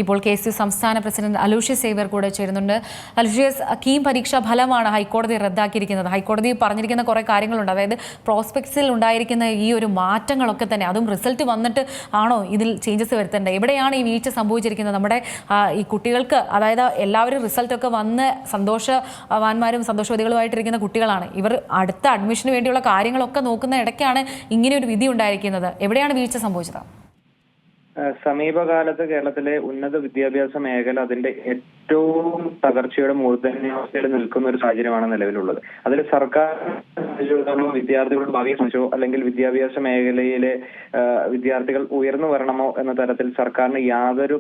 ഇപ്പോൾ KSU സംസ്ഥാന president Aloysius Xavier കൂടെ ചേരുന്നുണ്ട്. അലൂഷ്യസ്, കീം പരീക്ഷാ ഫലമാണ് ഹൈക്കോടതി റദ്ദാക്കിയിരിക്കുന്നത്. ഹൈക്കോടതി പറഞ്ഞിരിക്കുന്ന കുറേ കാര്യങ്ങളുണ്ട്. അതായത് പ്രോസ്പെക്ട്സിൽ ഉണ്ടായിരിക്കുന്ന ഈ ഒരു മാറ്റങ്ങളൊക്കെ തന്നെ, അതും റിസൾട്ട് വന്നിട്ട് ആണോ ഇതിൽ ചേഞ്ചസ് വരുത്തേണ്ടത്? എവിടെയാണ് ഈ വീഴ്ച സംഭവിച്ചിരിക്കുന്നത്? നമ്മുടെ ഈ കുട്ടികൾക്ക്, അതായത് എല്ലാവരും റിസൾട്ടൊക്കെ വന്ന് സന്തോഷവാന്മാരും സന്തോഷവതികളുമായിട്ടിരിക്കുന്ന കുട്ടികളാണ്. ഇവർ അടുത്ത അഡ്മിഷന് വേണ്ടിയുള്ള കാര്യങ്ങളൊക്കെ നോക്കുന്ന ഇടയ്ക്കാണ് ഇങ്ങനെ ഒരു വിധി ഉണ്ടായിരിക്കുന്നത്. എവിടെയാണ് വീഴ്ച സംഭവിച്ചത്? സമീപകാലത്ത് കേരളത്തിലെ ഉന്നത വിദ്യാഭ്യാസ മേഖല അതിന്റെ ഏറ്റവും തകർച്ചയുടെ മൂർധന്യാവസ്ഥയിൽ നിൽക്കുന്ന ഒരു സാഹചര്യമാണ് നിലവിലുള്ളത്. അതിൽ സർക്കാർ വിദ്യാർത്ഥികളുടെ ഭാവിയെ സംബന്ധിച്ചോ അല്ലെങ്കിൽ വിദ്യാഭ്യാസ മേഖലയിലെ വിദ്യാർത്ഥികൾ ഉയർന്നു വരണമോ എന്ന തരത്തിൽ സർക്കാരിന് യാതൊരു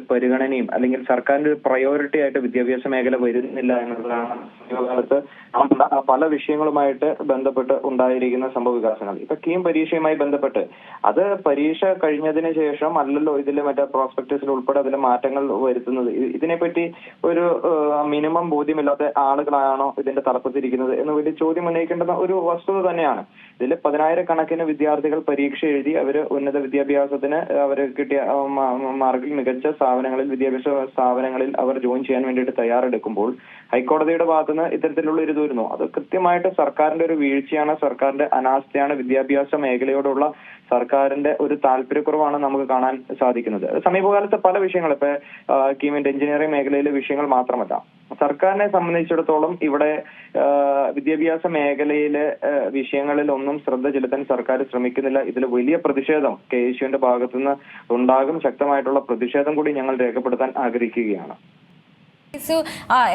പരിഗണനയും അല്ലെങ്കിൽ സർക്കാരിന്റെ ഒരു പ്രയോറിറ്റി ആയിട്ട് വിദ്യാഭ്യാസ മേഖല വരുന്നില്ല എന്നുള്ളതാണ് സമീപകാലത്ത് പല വിഷയങ്ങളുമായിട്ട് ബന്ധപ്പെട്ട് ഉണ്ടായിരിക്കുന്ന സംഭവ വികാസങ്ങൾ. ഇപ്പൊ കീം പരീക്ഷയുമായി ബന്ധപ്പെട്ട് അത് പരീക്ഷ കഴിഞ്ഞതിന് ശേഷം അല്ലല്ലോ ഇതില് മറ്റേ പ്രോസ്പെക്ടസിൽ ഉൾപ്പെടെ അതിലെ മാറ്റങ്ങൾ വരുത്തുന്നത്. ഇതിനെപ്പറ്റി ഒരു മിനിമം ബോധ്യമില്ലാത്ത ആളുകളാണോ ഇതിന്റെ തലപ്പത്തിരിക്കുന്നത് എന്ന് വലിയ ചോദ്യം ഉന്നയിക്കേണ്ടുന്ന ഒരു വസ്തുത തന്നെയാണ്. ഇതിൽ 10,000-കണക്കിന് വിദ്യാർത്ഥികൾ പരീക്ഷ എഴുതി അവര് ഉന്നത വിദ്യാഭ്യാസത്തിന് അവർ കിട്ടിയ മാർക്കിൽ മികച്ച സ്ഥാപനങ്ങളിൽ, വിദ്യാഭ്യാസ സ്ഥാപനങ്ങളിൽ അവർ ജോയിൻ ചെയ്യാൻ വേണ്ടിയിട്ട് തയ്യാറെടുക്കുമ്പോൾ ഹൈക്കോടതിയുടെ ഭാഗത്തുനിന്ന് ഇത്തരത്തിലുള്ള ഒരു വരുന്നു. അത് കൃത്യമായിട്ട് സർക്കാരിന്റെ ഒരു വീഴ്ചയാണ്, സർക്കാരിന്റെ അനാസ്ഥയാണ്, വിദ്യാഭ്യാസ മേഖലയോടുള്ള സർക്കാരിന്റെ ഒരു താല്പര്യക്കുറവാണ് നമുക്ക് കാണാൻ സാധിക്കുന്നത്. സമീപകാലത്ത് പല വിഷയങ്ങൾ, ഇപ്പൊ കീമിന്റെ എഞ്ചിനീയറിംഗ് മേഖലയിലെ വിഷയങ്ങൾ മാത്രമല്ല, സർക്കാരിനെ സംബന്ധിച്ചിടത്തോളം ഇവിടെ വിദ്യാഭ്യാസ മേഖലയിലെ വിഷയങ്ങളിൽ ഒന്നും ശ്രദ്ധ ചെലുത്താൻ സർക്കാർ ശ്രമിക്കുന്നില്ല. ഇതിൽ വലിയ പ്രതിഷേധം KSUവിന്റെ ഭാഗത്തുനിന്ന് ഉണ്ടാകും. ശക്തമായിട്ടുള്ള പ്രതിഷേധം കൂടി ഞങ്ങൾ രേഖപ്പെടുത്താൻ ആഗ്രഹിക്കുകയാണ്.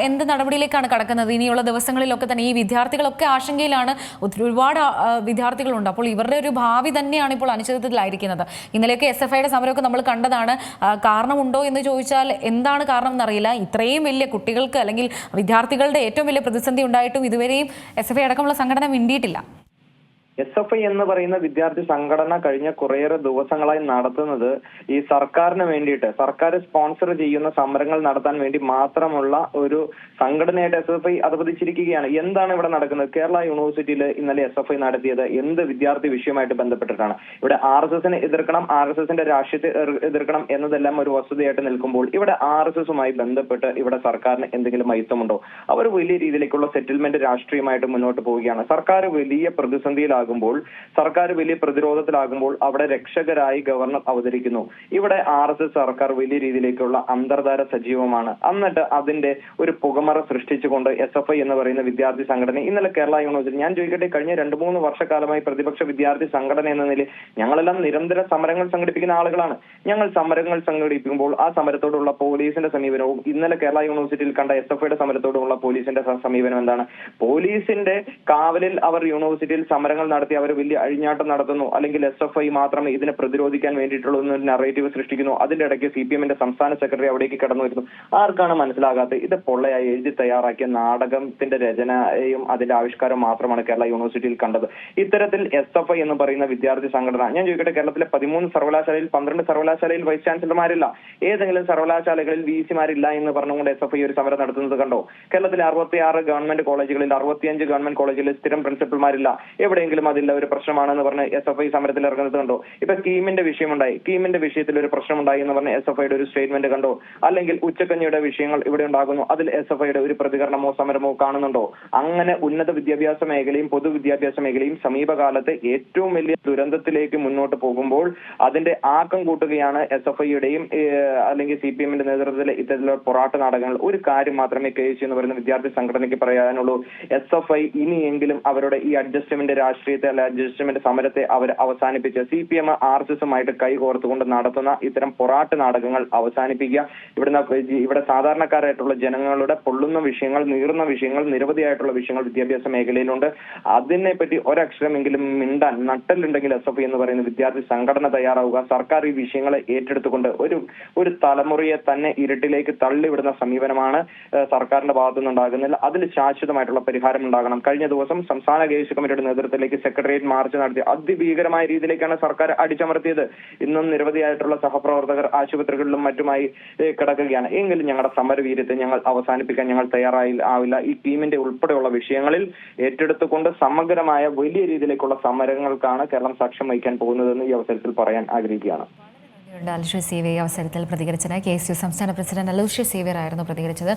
എന്ത് നടപടിയിലേക്കാണ് കടക്കുന്നത്? ഇനിയുള്ള ദിവസങ്ങളിലൊക്കെ തന്നെ ഈ വിദ്യാർത്ഥികളൊക്കെ ആശങ്കയിലാണ്. ഒരുപാട് വിദ്യാർത്ഥികളുണ്ട്. അപ്പോൾ ഇവരുടെ ഒരു ഭാവി തന്നെയാണ് ഇപ്പോൾ അനിശ്ചിതത്വത്തിലായിരിക്കുന്നത്. ഇന്നലെയൊക്കെ SFIയുടെ സമരമൊക്കെ നമ്മൾ കണ്ടതാണ്. കാരണമുണ്ടോ എന്ന് ചോദിച്ചാൽ എന്താണ് കാരണം എന്നറിയില്ല. ഇത്രയും വലിയ കുട്ടികൾക്ക് അല്ലെങ്കിൽ വിദ്യാർത്ഥികളുടെ ഏറ്റവും വലിയ പ്രതിസന്ധി ഉണ്ടായിട്ടും ഇതുവരെയും SFI അടക്കമുള്ള സംഘടന മിണ്ടിയിട്ടില്ല. SFI എന്ന് പറയുന്ന വിദ്യാർത്ഥി സംഘടന കഴിഞ്ഞ കുറേയേറെ ദിവസങ്ങളായി നടത്തുന്നത് ഈ സർക്കാരിന് വേണ്ടിയിട്ട്, സർക്കാർ സ്പോൺസർ ചെയ്യുന്ന സമരങ്ങൾ നടത്താൻ വേണ്ടി മാത്രമുള്ള ഒരു സംഘടനയായിട്ട് SFI അധപതിച്ചിരിക്കുകയാണ്. എന്താണ് ഇവിടെ നടക്കുന്നത്? കേരള യൂണിവേഴ്സിറ്റിയിൽ ഇന്നലെ SFI നടത്തിയത് എന്ത് വിദ്യാർത്ഥി വിഷയമായിട്ട് ബന്ധപ്പെട്ടിട്ടാണ്? ഇവിടെ RSSനെ എതിർക്കണം, RSSന്റെ രാഷ്ട്രീയത്തെ എതിർക്കണം എന്നതെല്ലാം ഒരു വസ്തുതയായിട്ട് നിൽക്കുമ്പോൾ ഇവിടെ RSSുമായി ബന്ധപ്പെട്ട് ഇവിടെ സർക്കാരിന് എന്തെങ്കിലും മൈത്വമുണ്ടോ? അവർ വലിയ രീതിയിലേക്കുള്ള സെറ്റിൽമെന്റ് രാഷ്ട്രീയമായിട്ട് മുന്നോട്ട് പോവുകയാണ്. സർക്കാർ വലിയ പ്രതിസന്ധിയിലാകുമ്പോൾ, സർക്കാർ വലിയ പ്രതിരോധത്തിലാകുമ്പോൾ അവിടെ രക്ഷകരായി ഗവർണർ അവതരിക്കുന്നു. ഇവിടെ RSS സർക്കാർ വലിയ രീതിയിലേക്കുള്ള അന്തർധാര സജീവമാണ്. എന്നിട്ട് അതിന്റെ ഒരു പുകമറ സൃഷ്ടിച്ചുകൊണ്ട് SFI എന്ന് പറയുന്ന വിദ്യാർത്ഥി സംഘടന ഇന്നലെ കേരള യൂണിവേഴ്സിറ്റി, ഞാൻ ചോദിക്കട്ടെ, കഴിഞ്ഞ 2-3 വർഷക്കാലമായി പ്രതിപക്ഷ വിദ്യാർത്ഥി സംഘടന എന്ന നിലയിൽ ഞങ്ങളെല്ലാം നിരന്തര സമരങ്ങൾ സംഘടിപ്പിക്കുന്ന ആളുകളാണ്. ഞങ്ങൾ സമരങ്ങൾ സംഘടിപ്പിക്കുമ്പോൾ ആ സമരത്തോടുള്ള പോലീസിന്റെ സമീപനവും ഇന്നലെ കേരള യൂണിവേഴ്സിറ്റിയിൽ കണ്ട SFIയുടെ സമരത്തോടുള്ള പോലീസിന്റെ സമീപനം എന്താണ്? പോലീസിന്റെ കാവലിൽ അവർ യൂണിവേഴ്സിറ്റിയിൽ സമരങ്ങൾ നടത്തി അവർ വലിയ അഴിഞ്ഞാട്ടം നടത്തുന്നു, അല്ലെങ്കിൽ SFI മാത്രമേ ഇതിനെ പ്രതിരോധിക്കാൻ വേണ്ടിയിട്ടുള്ള ഒരു നറേറ്റീവ് സൃഷ്ടിക്കുന്നു. അതിന്റെ ഇടയ്ക്ക് CPMന്റെ സംസ്ഥാന സെക്രട്ടറി അവിടേക്ക് കടന്നു വരുന്നു. ആർക്കാണ് മനസ്സിലാകാത്തത്? ഇത് പൊള്ളയായി എഴുതി തയ്യാറാക്കിയ നാടകത്തിന്റെ രചനയും അതിന്റെ ആവിഷ്കാരം മാത്രമാണ് കേരള യൂണിവേഴ്സിറ്റിയിൽ കണ്ടത്. ഇത്തരത്തിൽ SFI എന്ന് പറയുന്ന വിദ്യാർത്ഥി സംഘടന, ഞാൻ ചോദിക്കട്ടെ, കേരളത്തിലെ 13 സർവകലാശാലയിൽ 12 സർവകലാശാലയിൽ വൈസ് ചാൻസലർമാരില്ല, ഏതെങ്കിലും സർവകലാശാലകളിൽ VC-മാരില്ല എന്ന് പറഞ്ഞുകൊണ്ട് SFI ഒരു സമരം നടത്തുന്നത് കണ്ടോ? കേരളത്തിലെ 66 ഗവൺമെന്റ് കോളേജുകളിൽ 65 ഗവൺമെന്റ് കോളേജുകളിൽ സ്ഥിരം പ്രിൻസിപ്പൽമാരില്ല, എവിടെയെങ്കിലും അതില്ല ഒരു പ്രശ്നമാണെന്ന് പറഞ്ഞ് SFI സമരത്തിൽ ഇറങ്ങുന്നത് കണ്ടോ? ഇപ്പൊ കീമിന്റെ വിഷയമുണ്ടായി, കീമിന്റെ വിഷയത്തിൽ ഒരു പ്രശ്നമുണ്ടായി എന്ന് പറഞ്ഞ് SFIയുടെ ഒരു സ്റ്റേറ്റ്മെന്റ് കണ്ടോ? അല്ലെങ്കിൽ ഉച്ചക്കഞ്ഞിയുടെ വിഷയങ്ങൾ ഇവിടെ ഉണ്ടാകുന്നു, അതിൽ SFIയുടെ ഒരു പ്രതികരണമോ സമരമോ കാണുന്നുണ്ടോ? അങ്ങനെ ഉന്നത വിദ്യാഭ്യാസ മേഖലയും പൊതുവിദ്യാഭ്യാസ മേഖലയും സമീപകാലത്ത് ഏറ്റവും വലിയ ദുരന്തത്തിലേക്ക് മുന്നോട്ട് പോകുമ്പോൾ അതിന്റെ ആക്കം കൂട്ടുകയാണ് SFIയുടെയും അല്ലെങ്കിൽ CPMന്റെ നേതൃത്വത്തിലെ ഇത്തരത്തിലുള്ള പൊറാട്ട് നാടകങ്ങൾ. ഒരു കാര്യം മാത്രമേ KSU എന്ന് പറയുന്ന വിദ്യാർത്ഥി സംഘടനയ്ക്ക് പറയാനുള്ളൂ: SFI ഇനിയെങ്കിലും അവരുടെ ഈ അഡ്ജസ്റ്റ്മെന്റ് രാഷ്ട്രീയത്തെ അല്ല അഡ്ജസ്റ്റ്മെന്റ് സമരത്തെ അവർ അവസാനിപ്പിച്ച് CPM RSSുമായിട്ട് കൈകോർത്തുകൊണ്ട് നടത്തുന്ന ഇത്തരം പൊറാട്ട് നാടകങ്ങൾ അവസാനിപ്പിക്കുക. ഇവിടെ സാധാരണക്കാരായിട്ടുള്ള ജനങ്ങളുടെ പൊള്ളുന്ന വിഷയങ്ങൾ, നീറുന്ന വിഷയങ്ങൾ, നിരവധിയായിട്ടുള്ള വിഷയങ്ങൾ വിദ്യാഭ്യാസ മേഖലയിലുണ്ട്. അതിനെപ്പറ്റി ഒരക്ഷരമെങ്കിലും മിണ്ടാൻ നട്ടലുണ്ടെങ്കിൽ SFI എന്ന് പറയുന്ന വിദ്യാർത്ഥി സംഘടന തയ്യാറാവുക. സർക്കാർ ഈ വിഷയങ്ങളെ ഏറ്റെടുത്തുകൊണ്ട് ഒരു തലമുറയെ തന്നെ ഇരുട്ടിലേക്ക് തള്ളിവിടുന്ന സമീപനമാണ് സർക്കാരിന്റെ ഭാഗത്തുനിന്ന് ഉണ്ടാകുന്നില്ല. അതിൽ ശാശ്വതമായിട്ടുള്ള പരിഹാരം ഉണ്ടാകണം. കഴിഞ്ഞ ദിവസം സംസ്ഥാന KSU കമ്മിറ്റിയുടെ നേതൃത്വത്തിലേക്ക് സെക്രട്ടേറിയറ്റ് മാർച്ച് നടത്തി അതിഭീകരമായ രീതിയിലേക്കാണ് സർക്കാർ അടിച്ചമർത്തിയത്. ഇന്നും നിരവധിയായിട്ടുള്ള സഹപ്രവർത്തകർ ആശുപത്രികളിലും മറ്റുമായി കിടക്കുകയാണ്. എങ്കിലും ഞങ്ങളുടെ സമരവീര്യത്തെ ഞങ്ങൾ അവസാനിപ്പിക്കാൻ ഞങ്ങൾ തയ്യാറാവില്ല. ഈ ടീമിന്റെ ഉൾപ്പെടെയുള്ള വിഷയങ്ങളിൽ ഏറ്റെടുത്തുകൊണ്ട് സമഗ്രമായ വലിയ രീതിയിലേക്കുള്ള സമരങ്ങൾക്കാണ് കേരളം സാക്ഷ്യം വഹിക്കാൻ പോകുന്നതെന്ന് ഈ അവസരത്തിൽ പറയാൻ ആഗ്രഹിക്കുകയാണ്. അലോഷ്യസ് സേവ്യർ അവസരത്തിൽ പ്രതികരിച്ചത് KSU സംസ്ഥാന പ്രസിഡന്റ് അലോഷ്യസ് സേവ്യർ ആയിരുന്നു പ്രതികരിച്ചത്.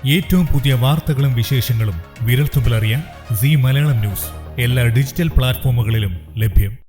ഏറ്റവും പുതിയ വാർത്തകളും വിശേഷങ്ങളും വിരൽത്തുമ്പിലറിയാൻ സീ മലയാളം ന്യൂസ് എല്ലാ ഡിജിറ്റൽ പ്ലാറ്റ്ഫോമുകളിലും ലഭ്യം.